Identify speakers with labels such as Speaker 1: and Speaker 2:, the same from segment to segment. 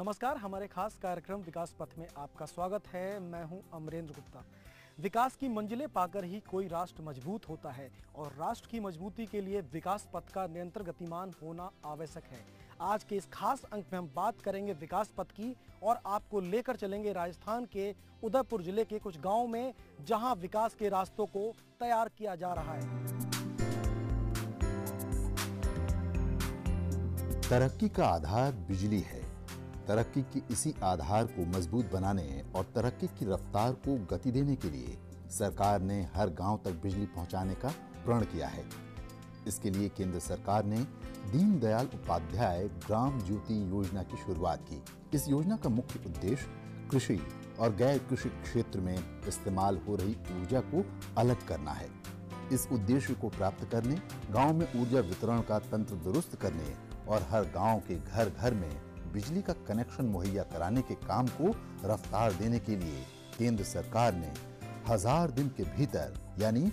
Speaker 1: नमस्कार, हमारे खास कार्यक्रम विकास पथ में आपका स्वागत है। मैं हूं अमरेंद्र गुप्ता। विकास की मंजिलें पाकर ही कोई राष्ट्र मजबूत होता है और राष्ट्र की मजबूती के लिए विकास पथ का निरंतर गतिमान होना आवश्यक है। आज के इस खास अंक में हम बात करेंगे विकास पथ की और आपको लेकर चलेंगे राजस्थान के उदयपुर जिले के कुछ गाँव में, जहाँ विकास के रास्तों को तैयार किया जा रहा है।
Speaker 2: तरक्की का आधार बिजली है। तरक्की के इसी आधार को मजबूत बनाने और तरक्की की रफ्तार को गति देने के लिए सरकार ने हर गांव तक बिजली पहुंचाने का प्रण किया है। इसके लिए केंद्र सरकार ने दीनदयाल उपाध्याय ग्राम ज्योति योजना की शुरुआत की। इस योजना का मुख्य उद्देश्य कृषि और गैर कृषि क्षेत्र में इस्तेमाल हो रही ऊर्जा को अलग करना है। इस उद्देश्य को प्राप्त करने, गांव में ऊर्जा वितरण का तंत्र दुरुस्त करने और हर गांव के घर घर में बिजली का कनेक्शन मुहैया कराने के काम को रफ्तार देने के लिए केंद्र सरकार ने 1000 दिन के भीतर यानी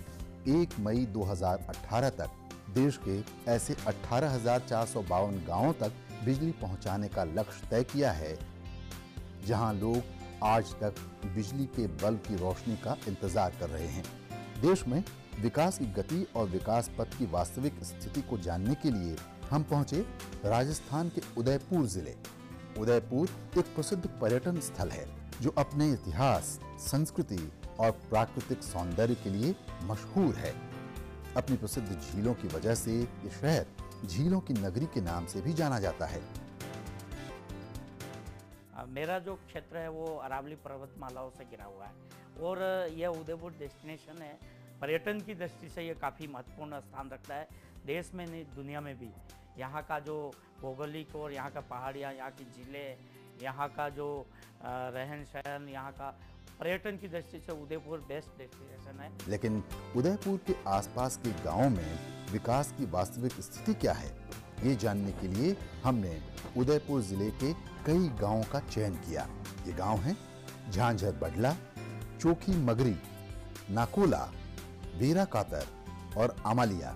Speaker 2: 1 मई 2018 तक देश के ऐसे 18,452 गांवों तक बिजली पहुंचाने का लक्ष्य तय किया है, जहां लोग आज तक बिजली के बल्ब की रोशनी का इंतजार कर रहे हैं। देश में विकास की गति और विकास पथ की वास्तविक स्थिति को जानने के लिए हम पहुंचे राजस्थान के उदयपुर जिले। उदयपुर एक प्रसिद्ध पर्यटन स्थल है जो अपने इतिहास, संस्कृति और प्राकृतिक सौंदर्य के लिए मशहूर है। अपनी प्रसिद्ध झीलों की वजह से ये शहर झीलों की नगरी के नाम से भी जाना जाता है।
Speaker 3: मेरा जो क्षेत्र है वो अरावली पर्वतमालाओं से घिरा हुआ है और यह उदयपुर डेस्टिनेशन है। पर्यटन की दृष्टि से ये काफ़ी महत्वपूर्ण स्थान रखता है, देश में नहीं दुनिया में भी। यहाँ का जो भौगोलिक और यहाँ का पहाड़ियाँ, यहाँ की झीलें, यहाँ का जो रहन सहन, यहाँ का पर्यटन की दृष्टि से उदयपुर बेस्ट डेस्टिनेशन है।
Speaker 2: लेकिन उदयपुर के आसपास के गांवों में विकास की वास्तविक स्थिति क्या है, ये जानने के लिए हमने उदयपुर जिले के कई गांवों का चयन किया। ये गांव हैं झांझर बडला, चोखी मगरी, नाकोला, बेरा कातर और अमालिया।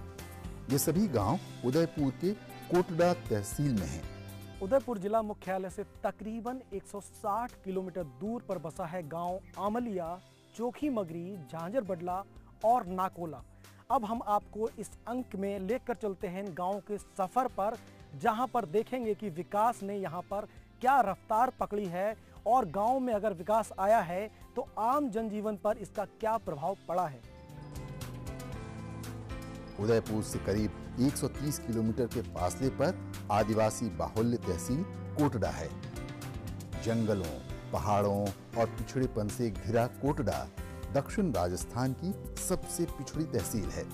Speaker 2: ये सभी गांव उदयपुर के कोटड़ा तहसील में हैं।
Speaker 1: उदयपुर जिला मुख्यालय से तकरीबन 160 किलोमीटर दूर पर बसा है गांव आमलिया, चोखी मगरी, झांझर बडला और नाकोला। अब हम आपको इस अंक में लेकर चलते हैं गांव के सफर पर, जहां पर देखेंगे कि विकास ने यहां पर क्या रफ्तार पकड़ी है और गांव में अगर विकास आया है तो आम जनजीवन पर इसका क्या प्रभाव पड़ा है।
Speaker 2: उदयपुर से करीब 130 किलोमीटर के फासले पर आदिवासी बाहुल्य तहसील कोटड़ा है। जंगलों, पहाड़ों और पिछड़ेपन से घिरा कोटड़ा दक्षिण राजस्थान की सबसे पिछड़ी तहसील है।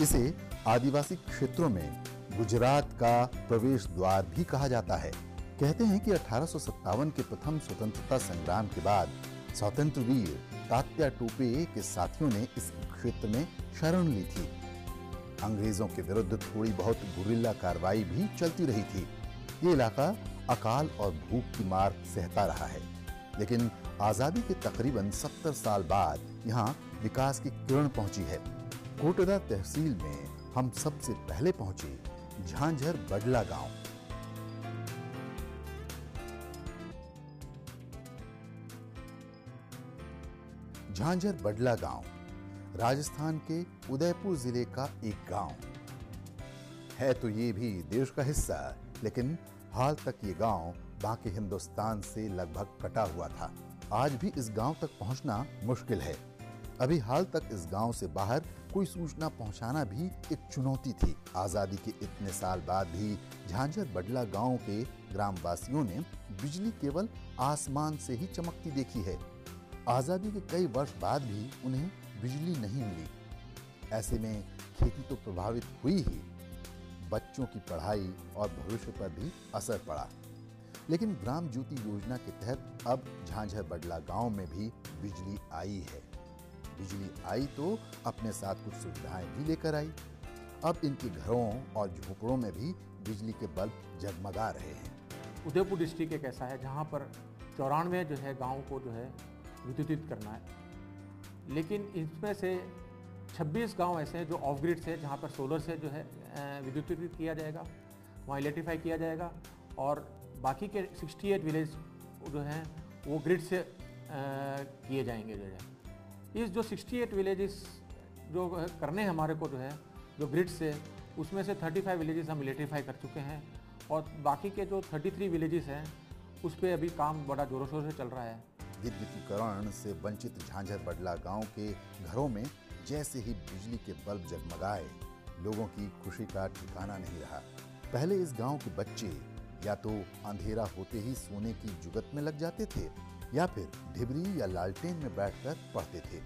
Speaker 2: इसे आदिवासी क्षेत्रों में गुजरात का प्रवेश द्वार भी कहा जाता है। कहते हैं कि 1857 के प्रथम स्वतंत्रता संग्राम के बाद स्वतंत्र वीर तात्या टोपे के साथियों ने इस क्षेत्र में शरण ली थी। अंग्रेजों के विरुद्ध थोड़ी बहुत गुरिल्ला कार्रवाई भी चलती रही थी। ये इलाका अकाल और भूख की मार सहता रहा है, लेकिन आजादी के तकरीबन 70 साल बाद यहाँ विकास की किरण पहुंची है। कोटड़ा तहसील में हम सबसे पहले पहुंचे झांझर बडला गांव। झांझर बडला गांव राजस्थान के उदयपुर जिले का एक गांव है। तो ये भी देश का हिस्सा, लेकिन हाल तक ये गांव बाकी हिंदुस्तान से लगभग कटा हुआ था। आज भी इस गांव तक पहुंचना मुश्किल है। अभी हाल तक इस गांव से बाहर कोई सूचना पहुंचाना भी एक चुनौती थी। आजादी के इतने साल बाद भी झांझर बडला गांव के ग्रामवासियों ने बिजली केवल आसमान से ही चमकती देखी है। आजादी के कई वर्ष बाद भी उन्हें बिजली नहीं मिली। ऐसे में खेती तो प्रभावित हुई ही, बच्चों की पढ़ाई और भविष्य पर भी असर पड़ा। लेकिन ग्राम ज्योति योजना के तहत अब झांझर बडला गांव में भी बिजली आई है। बिजली आई तो अपने साथ कुछ सुविधाएं भी लेकर आई। अब इनके घरों और झोपड़ों में भी बिजली के बल्ब जगमगा रहे हैं।
Speaker 4: उदयपुर डिस्ट्रिक्ट एक ऐसा है जहाँ पर 94 जो है गाँव को जो है विद्युतित करना है, लेकिन इसमें से 26 गांव ऐसे हैं जो ऑफ ग्रिड से, जहां पर सोलर से जो है विद्युतीकृत किया जाएगा, वहाँ इलेक्ट्रीफाई किया जाएगा, और बाकी के 68 विलेज जो हैं वो ग्रिड से किए जाएंगे जो है। इस जो 68 विलेजेस जो करने हैं हमारे को जो है जो ग्रिड से, उसमें से 35 विलेजेस हम इलेक्ट्रीफाई कर चुके हैं और बाकी के जो 33 विलेजेस हैं उस पर अभी काम बड़ा ज़ोरों शोर से चल रहा है।
Speaker 2: विद्युतीकरण से वंचित झांझर बडला गांव के घरों में जैसे ही बिजली के बल्ब जगमगाए, लोगों की खुशी का ठिकाना नहीं रहा। पहले इस गांव के बच्चे या तो अंधेरा होते ही सोने की जुगत में लग जाते थे या फिर ढिबरी या लालटेन में बैठकर पढ़ते थे।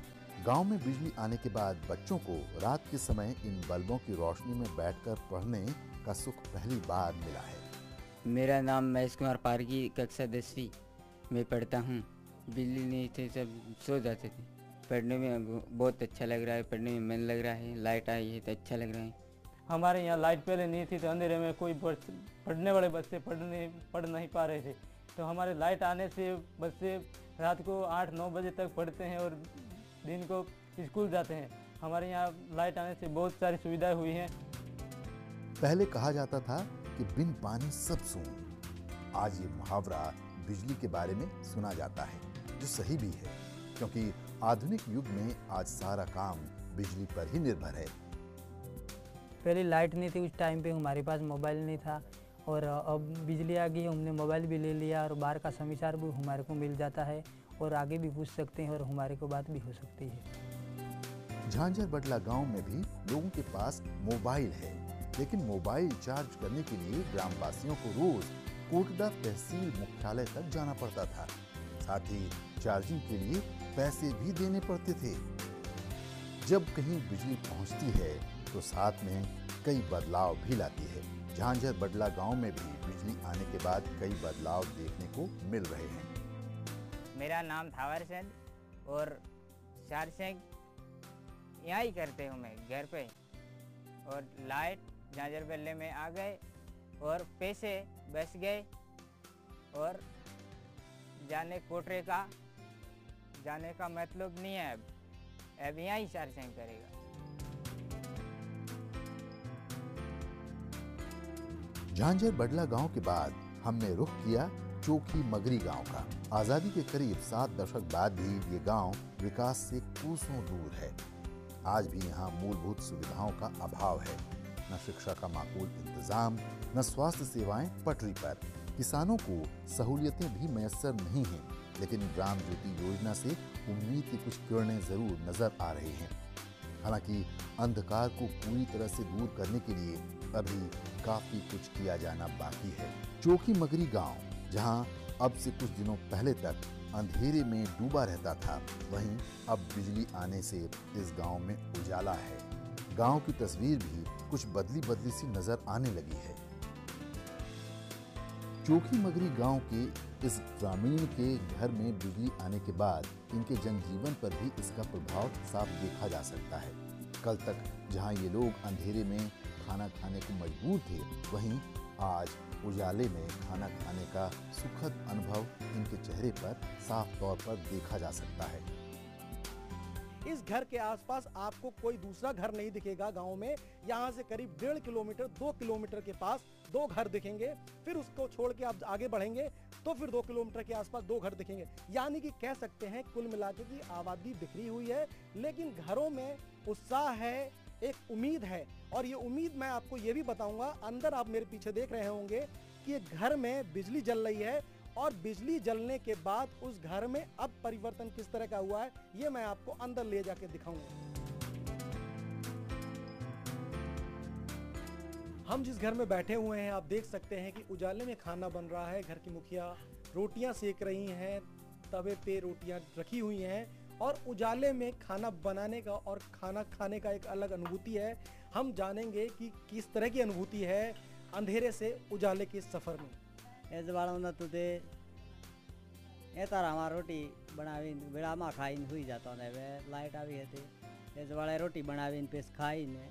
Speaker 2: गांव में बिजली आने के बाद बच्चों को रात के समय इन बल्बों की रोशनी में बैठकर पढ़ने का सुख पहली बार मिला है।
Speaker 5: मेरा नाम महेश कुमार पारगी, कक्षा 10वीं में पढ़ता हूँ। बिजली नहीं थे, सब सो जाते थे। पढ़ने में बहुत अच्छा लग रहा है, पढ़ने में मन लग रहा है। लाइट आई है तो अच्छा लग रहा है।
Speaker 6: हमारे यहाँ लाइट पहले नहीं थी तो अंधेरे में कोई पढ़ने वाले बच्चे पढ़ नहीं पा रहे थे। तो हमारे लाइट आने से बच्चे रात को 8-9 बजे तक पढ़ते हैं और दिन को स्कूल जाते हैं। हमारे यहाँ लाइट आने से बहुत सारी सुविधाएं हुई हैं।
Speaker 2: पहले कहा जाता था कि बिन पानी सब सून। आज ये मुहावरा बिजली के बारे में सुना जाता है, जो सही भी है, क्योंकि आधुनिक युग में आज सारा काम बिजली पर ही निर्भर है।
Speaker 7: पहले लाइट नहीं थी, उस टाइम पे हमारे पास मोबाइल नहीं था और अब बिजली आ गई, हमने मोबाइल भी ले लिया और बाहर का समाचार भी हमारे को मिल जाता है और आगे भी पूछ सकते हैं और हमारे को बात भी हो सकती है।
Speaker 2: झांझर बडला गांव में भी लोगों के पास मोबाइल है, लेकिन मोबाइल चार्ज करने के लिए ग्रामवासियों को रोज कोटड़ा तहसील मुख्यालय तक जाना पड़ता था। साथ ही चार्जिंग के लिए पैसे भी देने पड़ते थे। जब कहीं बिजली पहुंचती है तो साथ में कई बदलाव भी लाती है। झांझर बडला गांव में भी बिजली आने के बाद कई बदलाव देखने को मिल रहे हैं।
Speaker 5: मेरा नाम थावर चंद और चार्जिंग यहाँ ही करते हूँ मैं घर पे। और लाइट झांझर बल्ले में आ गए और पैसे बच गए और जाने कोटरे का जाने का मतलब नहीं है। अब यहाँ ही चार्जिंग करेगा।
Speaker 2: झांझर बडला गांव के बाद हमने रुख किया चोखी मगरी गांव का। आजादी के करीब 7 दशक बाद भी ये गांव विकास से कोसों दूर है। आज भी यहाँ मूलभूत सुविधाओं का अभाव है। न शिक्षा का माकूल इंतजाम, न स्वास्थ्य सेवाएं पटरी पर। किसानों को सहूलियतें भी मैसर नहीं हैं, लेकिन ग्राम ज्योति योजना से उम्मीद की कुछ किरणें जरूर नजर आ रही हैं। हालांकि अंधकार को पूरी तरह से दूर करने के लिए अभी काफी कुछ किया जाना बाकी है। चोखी मगरी गांव, जहां अब से कुछ दिनों पहले तक अंधेरे में डूबा रहता था, वहीं अब बिजली आने से इस गांव में उजाला है। गांव की तस्वीर भी कुछ बदली सी नजर आने लगी है। चोखी मगरी गांव के इस ग्रामीण के घर में बिजली आने के बाद इनके जनजीवन पर भी इसका प्रभाव साफ देखा जा सकता है। कल तक जहां ये लोग अंधेरे में खाना खाने को मजबूर थे, वहीं आज उजाले में खाना खाने का सुखद अनुभव इनके चेहरे पर साफ तौर पर देखा जा सकता है।
Speaker 1: इस घर के आसपास आपको कोई दूसरा घर नहीं दिखेगा गांव में। यहाँ से करीब 1.5 किलोमीटर 2 किलोमीटर के पास 2 घर दिखेंगे। फिर उसको छोड़ के आप आगे बढ़ेंगे तो फिर 2 किलोमीटर के आसपास 2 घर दिखेंगे। यानी कि कह सकते हैं कुल मिलाके की आबादी बिखरी हुई है, लेकिन घरों में उत्साह है, एक उम्मीद है। और ये उम्मीद मैं आपको ये भी बताऊंगा, अंदर आप मेरे पीछे देख रहे होंगे कि एक घर में बिजली जल रही है और बिजली जलने के बाद उस घर में अब परिवर्तन किस तरह का हुआ है, ये मैं आपको अंदर ले जाके दिखाऊंगा। हम जिस घर में बैठे हुए हैं, आप देख सकते हैं कि उजाले में खाना बन रहा है। घर की मुखिया रोटियां सेक रही हैं, तवे पे रोटियां रखी हुई हैं और उजाले में खाना बनाने का और खाना खाने का एक अलग अनुभूति है। हम जानेंगे कि किस तरह की अनुभूति है अंधेरे से उजाले के सफर में।
Speaker 8: एजवाड़ा तो दे ए तारा हमारा रोटी बनावी बेड़ा में खाई हुई जाता है। वे लाइट आई है तो एजवाड़ा रोटी बनावी पे खाई ने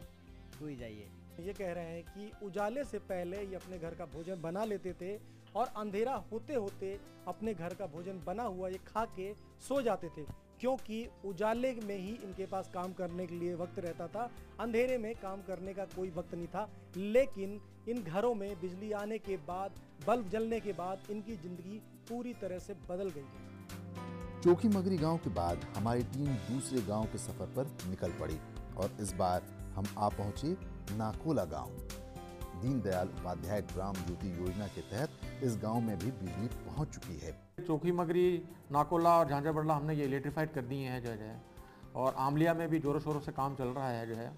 Speaker 8: हुई जाइए।
Speaker 1: ये कह रहे हैं कि उजाले से पहले ये अपने घर का भोजन बना लेते थे और अंधेरा होते होते अपने घर का भोजन बना हुआ ये खा के सो जाते थे। क्योंकि उजाले में ही इनके पास काम करने के लिए वक्त रहता था, अंधेरे में काम करने का कोई वक्त नहीं था। लेकिन इन घरों में बिजली आने के बाद, बल्ब जलने के बाद इनकी जिंदगी पूरी तरह से बदल गई है।
Speaker 2: चोखी मगरी गांव के बाद हमारी टीम दूसरे गांव के सफर पर निकल पड़ी और इस बार हम आ पहुंचे नाकोला गांव। दीनदयाल उपाध्याय ग्राम ज्योति योजना के तहत इस गांव में भी बिजली पहुंच चुकी है।
Speaker 4: चोखी मगरी, नाकोला और झांझा बड़ला हमने ये इलेक्ट्रीफाइड कर दिए हैं जो है, और आमलिया में भी जोरों शोरों से काम चल रहा है जो है,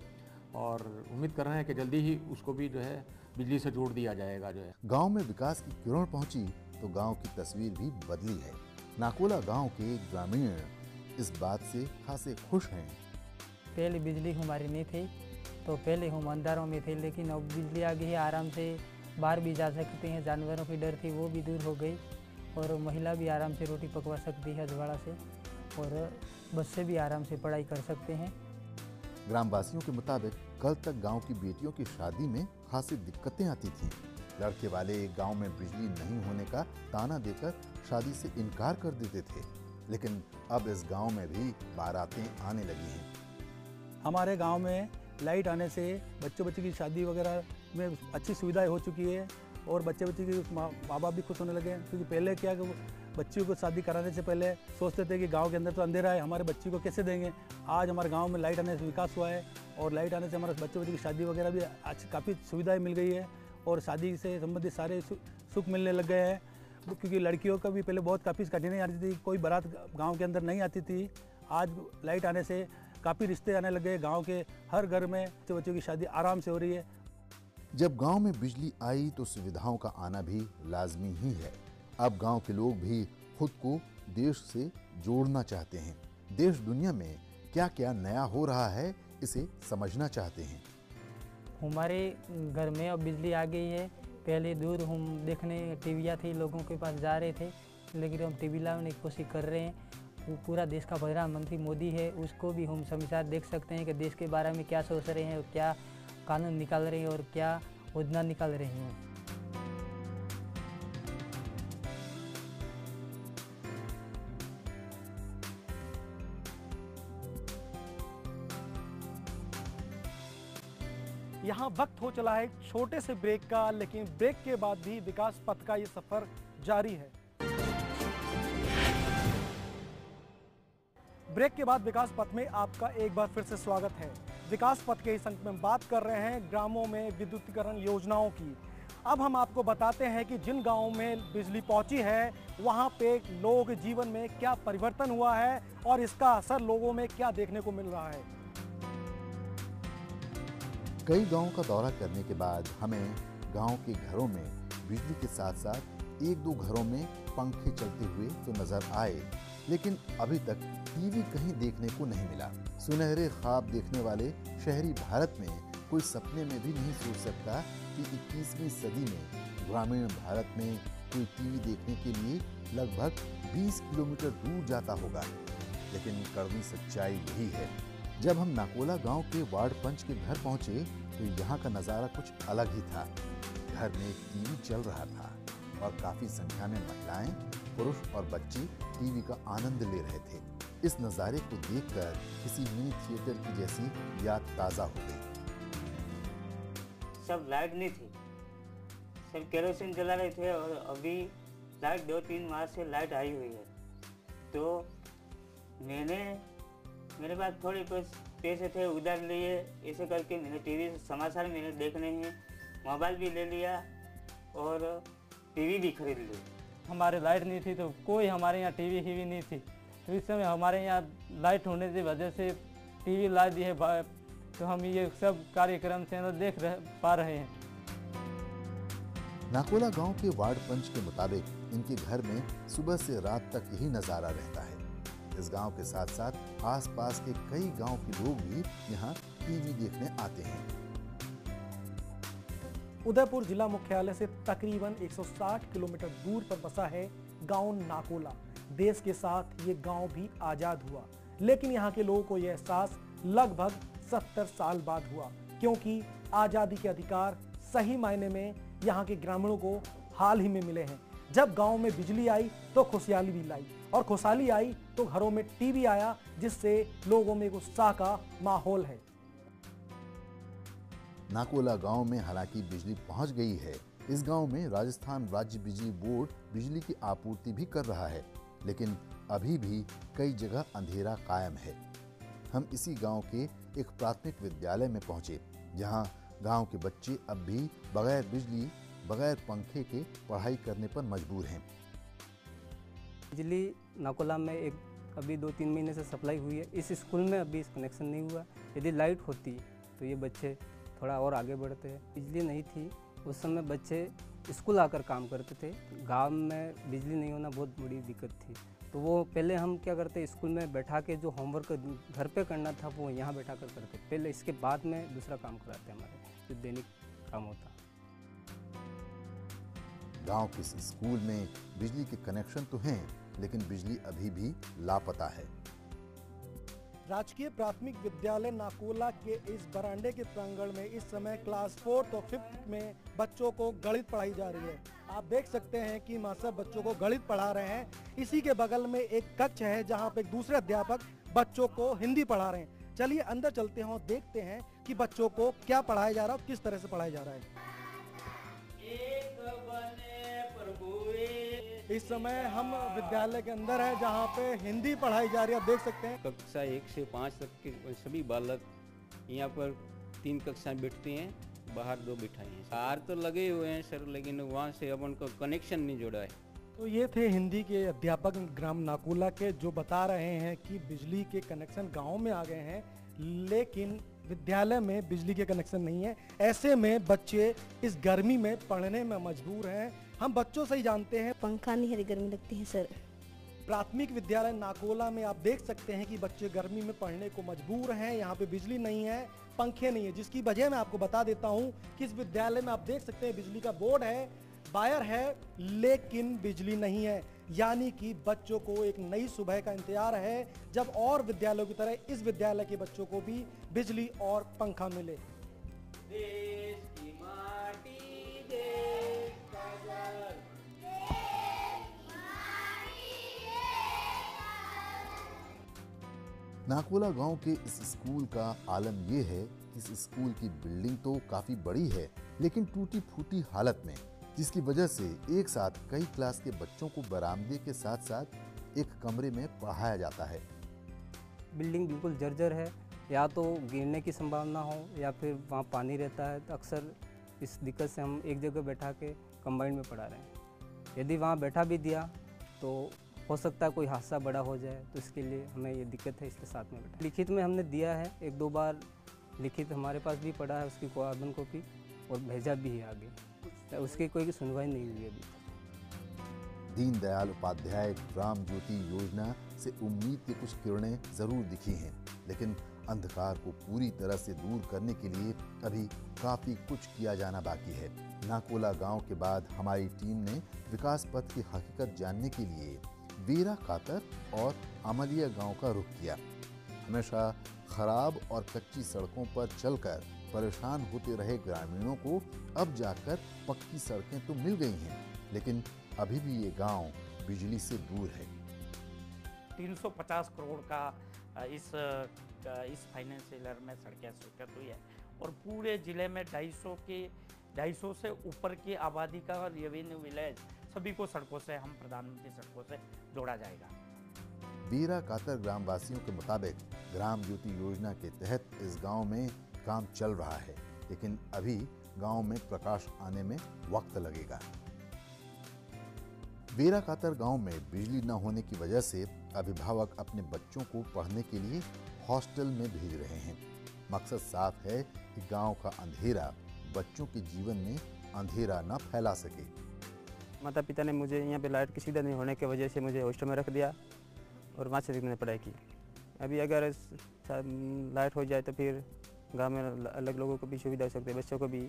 Speaker 4: और उम्मीद कर रहे हैं कि जल्दी ही उसको भी जो है बिजली से जोड़ दिया जाएगा जो है।
Speaker 2: गांव में विकास की किरण पहुंची तो गांव की तस्वीर भी बदली है। नाकोला गांव के ग्रामीण इस बात से खासे खुश हैं।
Speaker 7: पहले बिजली हमारी नहीं थी तो पहले हम अंधारों में थे, लेकिन अब बिजली आ गई है, आराम से बाहर भी जा सकते हैं। जानवरों की डर थी वो भी दूर हो गई और महिला भी आराम से रोटी पकवा सकती है अजवाड़ा से, और बच्चे भी आराम से पढ़ाई कर सकते हैं।
Speaker 2: ग्रामवासियों के मुताबिक कल तक गांव की बेटियों की शादी में खासी दिक्कतें आती थीं। लड़के वाले गांव में बिजली नहीं होने का ताना देकर शादी से इनकार कर देते थे, लेकिन अब इस गांव में भी बारातें आने लगी हैं।
Speaker 9: हमारे गांव में लाइट आने से बच्चों की शादी वगैरह में अच्छी सुविधाएं हो चुकी है और बच्चे की माँ बाप भी खुश होने लगे हैं। क्योंकि पहले क्या कि बच्चियों को शादी कराने से पहले सोचते थे कि गांव के अंदर तो अंधेरा है, हमारे बच्ची को कैसे देंगे। आज हमारे गांव में लाइट आने से विकास हुआ है और लाइट आने से हमारे बच्चों की शादी वगैरह भी काफ़ी सुविधाएँ मिल गई है और शादी से संबंधित सारे सुख मिलने लग गए हैं। क्योंकि लड़कियों का भी पहले बहुत काफ़ी कठिनाई आती थी, कोई बारात गाँव के अंदर नहीं आती थी। आज लाइट आने से काफ़ी रिश्ते आने लगे, गांव के हर घर में बच्चों की शादी आराम से हो रही है।
Speaker 2: जब गांव में बिजली आई तो सुविधाओं का आना भी लाजमी ही है। अब गांव के लोग भी खुद को देश से जोड़ना चाहते हैं। देश दुनिया में क्या क्या नया हो रहा है इसे समझना चाहते हैं।
Speaker 7: हमारे घर में अब बिजली आ गई है। पहले दूर हम देखने टीवियाँ थी, लोगों के पास जा रहे थे, लेकिन हम टीवी लाने की कोशिश कर रहे हैं। पूरा देश का प्रधानमंत्री मोदी है, उसको भी हम समाचार देख सकते हैं कि देश के बारे में क्या सोच रहे हैं और क्या कानून निकाल रहे हैं और क्या योजना निकाल रहे हैं।
Speaker 1: यहाँ वक्त हो चला है एक छोटे से ब्रेक का, लेकिन ब्रेक के बाद भी विकास पथ का ये सफर जारी है। ब्रेक के बाद विकास पथ में आपका एक बार फिर से स्वागत है। विकास पथ के इस अंक में बात कर रहे हैं ग्रामों में विद्युतीकरण योजनाओं की। अब हम आपको बताते हैं कि जिन गांवों में बिजली पहुंची है वहां पे लोगों के जीवन में क्या परिवर्तन हुआ है और इसका असर लोगों में क्या देखने को मिल रहा है।
Speaker 2: कई गांवों का दौरा करने के बाद हमें गांव के घरों में बिजली के साथ साथ एक दो घरों में पंखे चलते हुए तो नजर आए, लेकिन अभी तक टीवी कहीं देखने को नहीं मिला। सुनहरे ख्वाब देखने वाले शहरी भारत में कोई सपने में भी नहीं सोच सकता कि 21वीं सदी में ग्रामीण भारत में कोई टीवी देखने के लिए लगभग 20 किलोमीटर दूर जाता होगा। लेकिन कड़वी सच्चाई यही है। जब हम नाकोला गांव के वार्ड पंच के घर पहुंचे तो यहाँ का नज़ारा कुछ अलग ही था। घर में एक टीवी चल रहा था और काफी संख्या में महिलाएं, पुरुष और बच्चे टीवी का आनंद ले रहे थे। इस नज़ारे को देखकर किसी मिनी थिएटर की जैसी याद ताज़ा हो गई।
Speaker 10: सब लाइट नहीं थी, सब केरोसिन जला रहे थे और अभी लाइट 2-3 माह से लाइट आई हुई है। तो मेरे पास थोड़े पैसे थे, उधार लिए, ऐसे करके मैंने टीवी समाचार मैंने देखने हैं, मोबाइल भी ले लिया और टीवी भी खरीद ली।
Speaker 6: हमारे लाइट नहीं थी तो कोई हमारे यहाँ टीवी ही नहीं थी, तो इस समय हमारे यहाँ लाइट होने की वजह से टीवी ला दी है, तो हम ये सब कार्यक्रम से देख पा रहे हैं।
Speaker 2: नाकोला गांव के वार्ड पंच के मुताबिक इनके घर में सुबह से रात तक यही नज़ारा रहता है। इस गांव के साथ साथ आसपास के कई गांव के लोग भी यहाँ टीवी देखने आते हैं।
Speaker 1: उदयपुर जिला मुख्यालय से तकरीबन 160 किलोमीटर दूर पर बसा है गांव नाकोला। देश के साथ ये गांव भी आजाद हुआ, लेकिन यहाँ के लोगों को यह एहसास लगभग 70 साल बाद हुआ, क्योंकि आजादी के अधिकार सही मायने में यहाँ के ग्रामीणों को हाल ही में मिले हैं। जब गांव में बिजली आई तो खुशहाली भी लाई, और खुशहाली आई तो घरों में टीवी आया, जिससे लोगों में एक उत्साह का माहौल है।
Speaker 2: नाकोला गांव में हालांकि बिजली पहुंच गई है। इस गांव में राजस्थान राज्य बिजली बोर्ड बिजली की आपूर्ति भी कर रहा है, लेकिन अभी भी कई जगह अंधेरा कायम है। हम इसी गांव के एक प्राथमिक विद्यालय में पहुंचे, जहां गांव के बच्चे अब भी बगैर बिजली, बगैर पंखे के पढ़ाई करने पर मजबूर हैं।
Speaker 11: बिजली नाकोला में अभी 2-3 महीने से सप्लाई हुई है। इस स्कूल में अभी कनेक्शन नहीं हुआ। यदि लाइट होती तो ये बच्चे थोड़ा और आगे बढ़ते हैं। बिजली नहीं थी, उस समय बच्चे स्कूल आकर काम करते थे। गांव में बिजली नहीं होना बहुत बड़ी दिक्कत थी। तो वो पहले हम क्या करते, स्कूल में बैठा के जो होमवर्क घर पे करना था वो यहाँ बैठा कर करते पहले, इसके बाद में दूसरा काम कराते हमारे जो दैनिक काम होता।
Speaker 2: गांव के इस स्कूल में बिजली के कनेक्शन तो हैं, लेकिन बिजली अभी भी लापता है।
Speaker 1: राजकीय प्राथमिक विद्यालय नाकोला के इस बरामदे के प्रांगण में इस समय क्लास 4th और 5th में बच्चों को गणित पढ़ाई जा रही है। आप देख सकते हैं कि मास्टर बच्चों को गणित पढ़ा रहे हैं। इसी के बगल में एक कक्ष है जहां पे एक दूसरे अध्यापक बच्चों को हिंदी पढ़ा रहे हैं। चलिए अंदर चलते हैं और देखते हैं कि बच्चों को क्या पढ़ाया जा रहा है और किस तरह से पढ़ाया जा रहा है। इस समय हम विद्यालय के अंदर है जहाँ पे हिंदी पढ़ाई जा रही है। आप देख सकते हैं
Speaker 12: कक्षा 1 से 5 तक के सभी बालक यहाँ पर 3 कक्षाएं बैठती हैं, बाहर 2 बिठाई हैं। तार तो लगे हुए हैं सर, लेकिन वहाँ से अब उनको कनेक्शन नहीं जोड़ा है।
Speaker 1: तो ये थे हिंदी के अध्यापक ग्राम नाकोला के, जो बता रहे हैं कि बिजली के कनेक्शन गाँव में आ गए हैं, लेकिन विद्यालय में बिजली के कनेक्शन नहीं है। ऐसे में बच्चे इस गर्मी में पढ़ने में मजबूर हैं। हम बच्चों से ही जानते हैं।
Speaker 13: पंखा नहीं है, गर्मी लगती है सर।
Speaker 1: प्राथमिक विद्यालय नाकोला में आप देख सकते हैं कि बच्चे गर्मी में पढ़ने को मजबूर हैं। यहाँ पे बिजली नहीं है, पंखे नहीं है, जिसकी वजह मैं आपको बता देता हूँ कि इस विद्यालय में आप देख सकते हैं बिजली का बोर्ड है, वायर है, लेकिन बिजली नहीं है। यानी कि बच्चों को एक नई सुबह का इंतजार है, जब और विद्यालयों की तरह इस विद्यालय के बच्चों को भी बिजली और पंखा मिले।
Speaker 12: देश की माटी देश का घर।
Speaker 2: नाकोला गांव के इस स्कूल का आलम यह है कि इस स्कूल की बिल्डिंग तो काफी बड़ी है, लेकिन टूटी फूटी हालत में, जिसकी वजह से एक साथ कई क्लास के बच्चों को बरामदे के साथ साथ एक कमरे में पढ़ाया जाता है।
Speaker 11: बिल्डिंग बिल्कुल जर्जर है, या तो गिरने की संभावना हो या फिर वहाँ पानी रहता है। तो अक्सर इस दिक्कत से हम एक जगह बैठा के कंबाइंड में पढ़ा रहे हैं। यदि वहाँ बैठा भी दिया तो हो सकता है कोई हादसा बड़ा हो जाए, तो इसके लिए हमें ये दिक्कत है, इसके साथ में बैठा। लिखित में हमने दिया है, 1-2 बार लिखित हमारे पास भी पड़ा है, उसकी कार्बन कॉपी, और भेजा भी है आगे, तो उसकी कोई सुनवाई नहीं हुई अभी तक।
Speaker 2: दीनदयाल उपाध्याय ग्राम ज्योति योजना से उम्मीद की कुछ किरणें जरूर दिखी हैं, लेकिन अंधकार को पूरी तरह से दूर करने के लिए अभी काफी कुछ किया जाना बाकी है। नाकोला गांव के बाद हमारी टीम ने विकास पथ की हकीकत जानने के लिए वीरा कातर और अमलिया गांव का रुख किया। हमेशा खराब और कच्ची सड़कों पर चलकर परेशान होते रहे ग्रामीणों को अब जाकर पक्की सड़कें तो मिल गई हैं, लेकिन अभी भी ये गांव बिजली से दूर है।
Speaker 3: 350 करोड़ का इस फाइनेंशियल ईयर में सड़कें स्वीकृत हुई है, और पूरे जिले में 250 से ऊपर की आबादी का रेवेन्यू विलेज सभी को सड़कों से, हम प्रधानमंत्री सड़कों से जोड़ा जाएगा।
Speaker 2: वीरा कातर ग्रामवासियों के मुताबिक ग्राम ज्योति योजना के तहत इस गांव में काम चल रहा है, लेकिन अभी गांव में प्रकाश आने में वक्त लगेगा। वीरा कातर गांव में बिजली न होने की वजह से अभिभावक अपने बच्चों को पढ़ने के लिए हॉस्टल में भेज रहे हैं। मकसद साफ है कि गांव का अंधेरा बच्चों के जीवन में अंधेरा न फैला सके।
Speaker 11: माता पिता ने मुझे यहाँ पे लाइट की सुविधा नहीं होने की वजह से मुझे हॉस्टल में रख दिया, और वहाँ से मैंने पढ़ाई की। अभी अगर लाइट हो जाए तो फिर गांव में अलग लोगों को भी सुविधा हो सकती है, बच्चों को भी,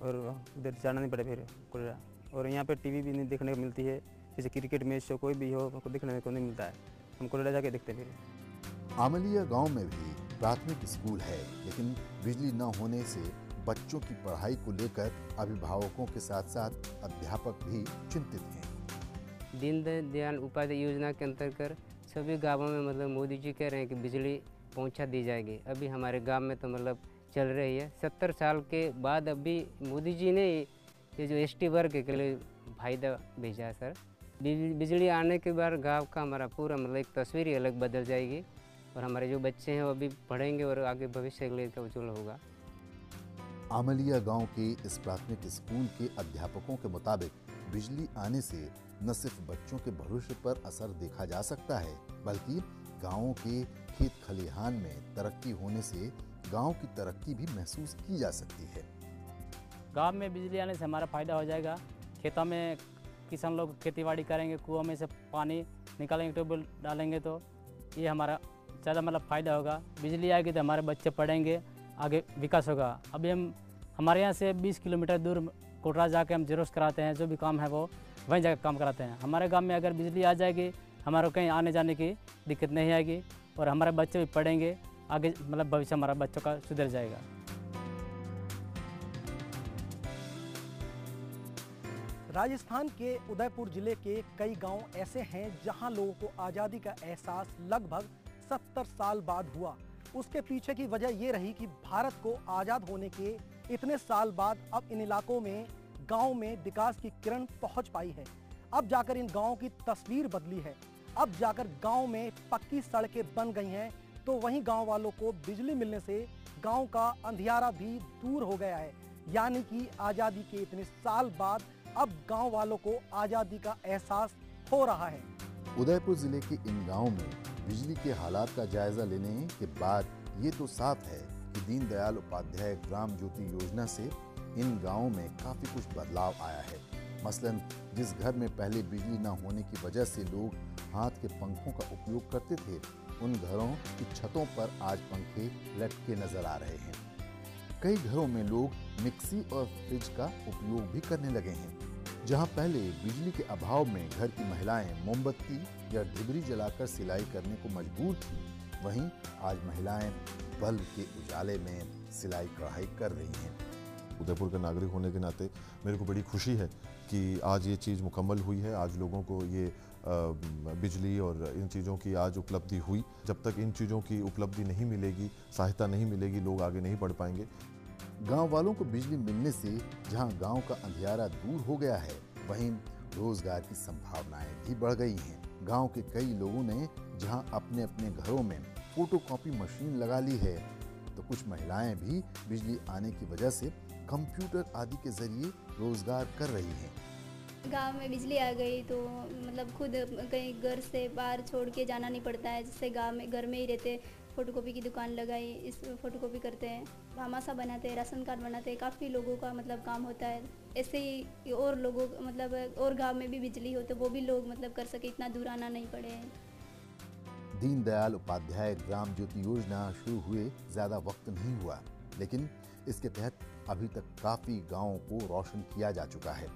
Speaker 11: और उधर जाना नहीं पड़े फिर कोयला। और यहाँ पे टीवी भी नहीं देखने को मिलती है, जैसे क्रिकेट मैच हो कोई भी हो, हमको देखने को नहीं मिलता है, हम कोयला जाके देखते हैं फिर।
Speaker 2: आमलिया गांव में भी प्राथमिक स्कूल है, लेकिन बिजली न होने से बच्चों की पढ़ाई को लेकर अभिभावकों के साथ साथ अध्यापक भी चिंतित हैं।
Speaker 14: दीनदयाल उपाध्याय योजना के अंतर्गत सभी गांवों में मतलब मोदी जी कह रहे हैं कि बिजली पहुंचा दी जाएगी। अभी हमारे गांव में तो मतलब चल रही है। 70 साल के बाद अभी मोदी जी ने ये जो एसटी वर्ग के लिए फायदा भेजा है सर। बिजली आने के बाद गांव का हमारा पूरा मतलब एक तस्वीर ही अलग बदल जाएगी और हमारे जो बच्चे हैं वो अभी पढ़ेंगे और आगे भविष्य के लिए उज्जवल होगा।
Speaker 2: आमलिया गांव के इस प्राथमिक स्कूल के अध्यापकों के मुताबिक बिजली आने से न सिर्फ बच्चों के भविष्य पर असर देखा जा सकता है, बल्कि गांवों के खेत खलिहान में तरक्की होने से गांव की तरक्की भी महसूस की जा सकती है।
Speaker 6: गांव में बिजली आने से हमारा फ़ायदा हो जाएगा। खेतों में किसान लोग खेतीबाड़ी करेंगे, कुआं में से पानी निकालेंगे, ट्यूबवेल डालेंगे, तो ये हमारा ज़्यादा मतलब फ़ायदा होगा। बिजली आएगी तो हमारे बच्चे पढ़ेंगे, आगे विकास होगा। अभी हमारे यहाँ से 20 किलोमीटर दूर कोटरा जाके हम जेरोक्स कराते हैं, जो भी काम है वो वहीं जाकर काम कराते हैं। हमारे गांव में अगर बिजली आ जाएगी हमारे कहीं आने जाने की दिक्कत नहीं आएगी और हमारे बच्चे भी पढ़ेंगे, आगे मतलब भविष्य हमारा बच्चों का सुधर जाएगा।
Speaker 1: राजस्थान के उदयपुर जिले के कई गांव ऐसे हैं जहां लोगों को आज़ादी का एहसास लगभग 70 साल बाद हुआ। उसके पीछे की वजह ये रही कि भारत को आज़ाद होने के इतने साल बाद अब इन इलाकों में गांव में विकास की किरण पहुंच पाई है। अब जाकर इन गांवों की तस्वीर बदली है। अब जाकर गांव में पक्की सड़कें बन गई हैं, तो वहीं गांव वालों को बिजली मिलने से गांव का अंधियारा भी दूर हो गया है। यानी कि आज़ादी के इतने साल बाद अब गांव वालों को आज़ादी का एहसास हो रहा है।
Speaker 2: उदयपुर जिले के इन गांवों में बिजली के हालात का जायजा लेने के बाद ये तो साफ है कि दीनदयाल उपाध्याय ग्राम ज्योति योजना से इन गांवों में काफी कुछ बदलाव आया है। मसलन जिस घर में पहले बिजली न होने की वजह से लोग हाथ के पंखों का उपयोग करते थे, उन घरों की छतों पर आज पंखे लटके नजर आ रहे हैं। कई घरों में लोग मिक्सी और फ्रिज का उपयोग भी करने लगे हैं। जहां पहले बिजली के अभाव में घर की महिलाएं मोमबत्ती या ढिबरी जलाकर सिलाई करने को मजबूर थी, वहीं आज महिलाएं बल्ब के उजाले में सिलाई कढ़ाई कर रही हैं।
Speaker 15: उदयपुर का नागरिक होने के नाते मेरे को बड़ी खुशी है कि आज ये चीज़ मुकम्मल हुई है। आज लोगों को ये बिजली और इन चीज़ों की आज उपलब्धि हुई। जब तक इन चीज़ों की उपलब्धि नहीं मिलेगी, सहायता नहीं मिलेगी, लोग आगे नहीं बढ़ पाएंगे।
Speaker 2: गांव वालों को बिजली मिलने से जहां गांव का अंधियारा दूर हो गया है, वहीं रोजगार की संभावनाएं भी बढ़ गई हैं। गांव के कई लोगों ने जहां अपने अपने घरों में फोटोकॉपी मशीन लगा ली है, तो कुछ महिलाएं भी बिजली आने की वजह से कंप्यूटर आदि के जरिए रोजगार कर रही हैं।
Speaker 13: गांव में बिजली आ गई तो मतलब खुद कहीं घर से बाहर छोड़ के जाना नहीं पड़ता है। जैसे गांव में घर में ही रहते, फ़ोटोकॉपी की दुकान लगाई, इस फ़ोटोकॉपी करते हैं, भामाशाह बनाते हैं, राशन कार्ड बनाते हैं, काफ़ी लोगों का मतलब काम होता है। ऐसे ही और लोगों मतलब और गांव में भी बिजली हो तो वो भी लोग मतलब कर सके, इतना दूर आना नहीं पड़े।
Speaker 2: दीनदयाल उपाध्याय ग्राम ज्योति योजना शुरू हुए ज़्यादा वक्त नहीं हुआ, लेकिन इसके तहत अभी तक काफ़ी गाँवों को रोशन किया जा चुका है।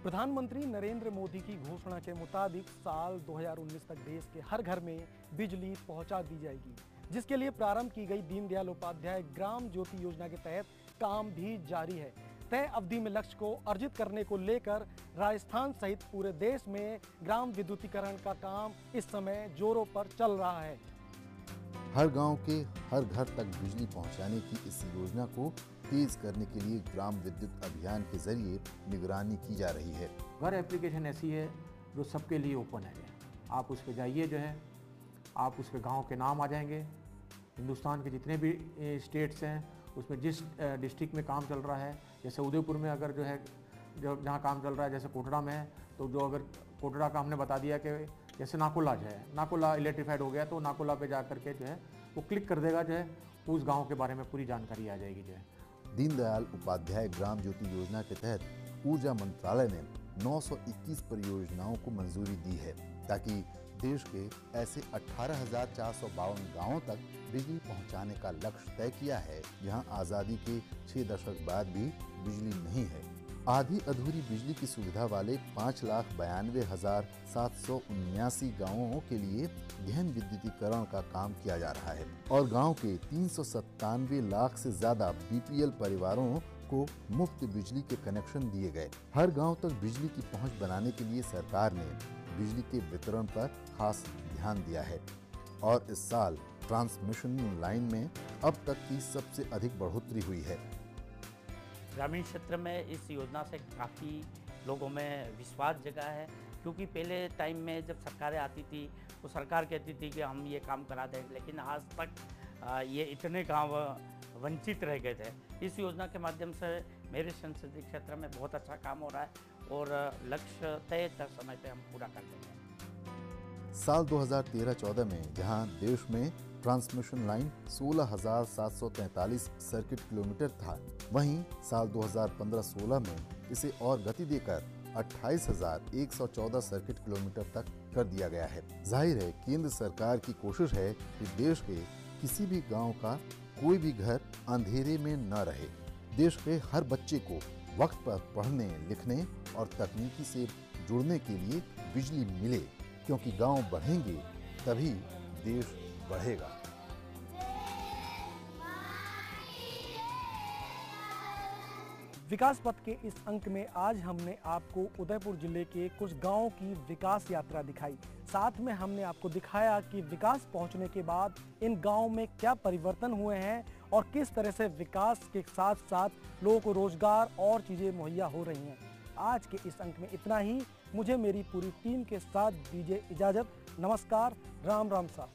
Speaker 1: प्रधानमंत्री नरेंद्र मोदी की घोषणा के मुताबिक साल 2019 तक देश के हर घर में बिजली पहुंचा दी जाएगी, जिसके लिए प्रारंभ की गई दीनदयाल उपाध्याय ग्राम ज्योति योजना के तहत काम भी जारी है। तय अवधि में लक्ष्य को अर्जित करने को लेकर राजस्थान सहित पूरे देश में ग्राम विद्युतीकरण का काम इस समय जोरों पर चल रहा है।
Speaker 2: हर गांव के हर घर तक बिजली पहुंचाने की इस योजना को तेज करने के लिए ग्राम विद्युत अभियान के जरिए निगरानी की जा रही है।
Speaker 4: घर एप्लीकेशन ऐसी है जो सबके लिए ओपन है। आप उस पर जाइए, जो है आप उस पर गाँव के नाम आ जाएंगे। हिंदुस्तान के जितने भी स्टेट्स हैं उसमें जिस डिस्ट्रिक्ट में काम चल रहा है, जैसे उदयपुर में अगर जो है जहाँ काम चल रहा है, जैसे कोटड़ा में है, तो जो अगर कोटड़ा का हमने बता दिया कि जैसे नाकोला जो है, नाकोला इलेक्ट्रीफाइड हो गया, तो नाकोला पे जा करके जो है वो क्लिक कर देगा, जो है उस गांव के बारे में पूरी जानकारी आ जाएगी। जो है
Speaker 2: दीनदयाल उपाध्याय ग्राम ज्योति योजना के तहत ऊर्जा मंत्रालय ने 921 परियोजनाओं को मंजूरी दी है, ताकि देश के ऐसे 18,452 गांवों तक बिजली पहुंचाने का लक्ष्य तय किया है, जहां आज़ादी के 6 दशक बाद भी बिजली नहीं है। आधी अधूरी बिजली की सुविधा वाले 5,92,779 गाँवों के लिए गहन विद्युतीकरण का काम किया जा रहा है और गांव के 397 लाख से ज्यादा बीपीएल परिवारों को मुफ्त बिजली के कनेक्शन दिए गए। हर गांव तक बिजली की पहुंच बनाने के लिए सरकार ने बिजली के वितरण पर खास ध्यान दिया है और इस साल ट्रांसमिशन लाइन में अब तक की सबसे अधिक बढ़ोतरी हुई है।
Speaker 3: ग्रामीण क्षेत्र में इस योजना से काफ़ी लोगों में विश्वास जगा है, क्योंकि पहले टाइम में जब सरकारें आती थी तो सरकार कहती थी कि हम ये काम करा दें, लेकिन आज तक ये इतने गांव वंचित रह गए थे। इस योजना के माध्यम से मेरे संसदीय क्षेत्र में बहुत अच्छा काम हो रहा है और लक्ष्य तय समय पे हम पूरा कर देंगे।
Speaker 2: साल 2013-14 में जहां देश में ट्रांसमिशन लाइन 16,743 सर्किट किलोमीटर था, वहीं साल 2015-16 में इसे और गति देकर 28,114 सर्किट किलोमीटर तक कर दिया गया है। जाहिर है केंद्र सरकार की कोशिश है कि देश के किसी भी गांव का कोई भी घर अंधेरे में न रहे। देश के हर बच्चे को वक्त पर पढ़ने, लिखने और तकनीकी से जुड़ने के लिए बिजली मिले, क्योंकि गांव बढ़ेंगे तभी देश बढ़ेगा।
Speaker 1: विकास पथ के इस अंक में आज हमने आपको उदयपुर जिले के कुछ गांवों की विकास यात्रा दिखाई। साथ में हमने आपको दिखाया कि विकास पहुंचने के बाद इन गांवों में क्या परिवर्तन हुए हैं और किस तरह से विकास के साथ साथ लोगों को रोजगार और चीज़ें मुहैया हो रही हैं। आज के इस अंक में इतना ही। मुझे मेरी पूरी टीम के साथ दीजिए इजाज़त। नमस्कार, राम राम साहब।